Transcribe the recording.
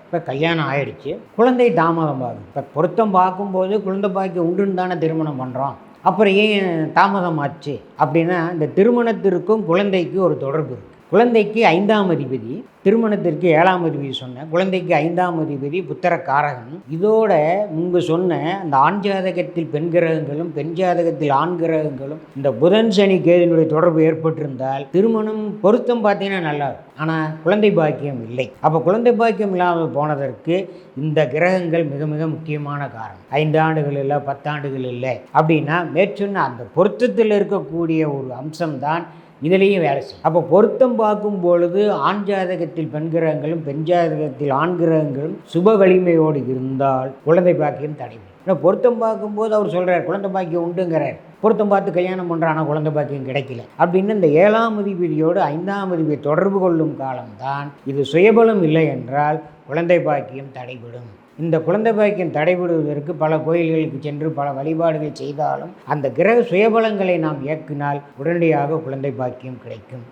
இப்போ கல்யாணம் ஆயிடுச்சு, குழந்தை தாமதம் ஆகுது. இப்போ பொருத்தம் பார்க்கும்போது குழந்தை பாக்கியம் உண்டுன்னு தானே திருமணம் பண்ணுறோம். அப்புறம் ஏன் தாமதம் ஆச்சு அப்படின்னா, இந்த திருமணத்திற்கும் குழந்தைக்கு ஒரு தொடர்பு இருக்குது. குழந்தைக்கு 5ஆம் அதிபதி, திருமணத்திற்கு 7ஆம் அதிபதி சொன்னேன். குழந்தைக்கு 5ஆம் அதிபதி புத்திரக்காரகன். இதோட முன்பு சொன்ன அந்த ஆண் ஜாதகத்தில் பெண் கிரகங்களும் பெண் ஜாதகத்தில் ஆண் கிரகங்களும் இந்த புதன் சனி கேதுனுடைய தொடர்பு ஏற்பட்டிருந்தால் திருமணம் பொருத்தம் பார்த்தீங்கன்னா நல்லா இருக்கும். ஆனால் குழந்தை பாக்கியம் இல்லை. அப்போ குழந்தை பாக்கியம் இல்லாமல் போனதற்கு இந்த கிரகங்கள் மிக மிக முக்கியமான காரணம். 5 ஆண்டுகள் இல்லை, 10 ஆண்டுகள் இல்லை அப்படின்னா மேற்சொன்ன அந்த பொருத்தத்தில் இருக்கக்கூடிய ஒரு அம்சம்தான் இதுலேயும் வேலை செய்யும். அப்போ பொருத்தம் பார்க்கும் பொழுது ஆண் ஜாதகத்தில் பெண் கிரகங்களும் பெண் ஜாதகத்தில் ஆண் கிரகங்களும் சுப வலிமையோடு இருந்தால் குழந்தை பாக்கியம் தடைபடும். ஆனால் பொருத்தம் பார்க்கும்போது அவர் சொல்கிறார் குழந்தை பாக்கியம் உண்டுங்கிறார். பொருத்தம் பார்த்து கல்யாணம் பண்ணுறான், குழந்தை பாக்கியம் கிடைக்கல அப்படின்னு இந்த 7ஆம் அதிபதியோடு 5ஆம் அதிபதி தொடர்பு கொள்ளும் காலம்தான் இது. சுயபலம் இல்லை என்றால் குழந்தை பாக்கியம் தடைபடும். இந்த குழந்தை பாக்கியம் தடைபடுவதற்கு பல கோயில்களுக்கு சென்று பல வழிபாடுகள் செய்தாலும் அந்த கிரக சுயபலங்களை நாம் இயக்கினால் உடனடியாக குழந்தை பாக்கியம் கிடைக்கும்.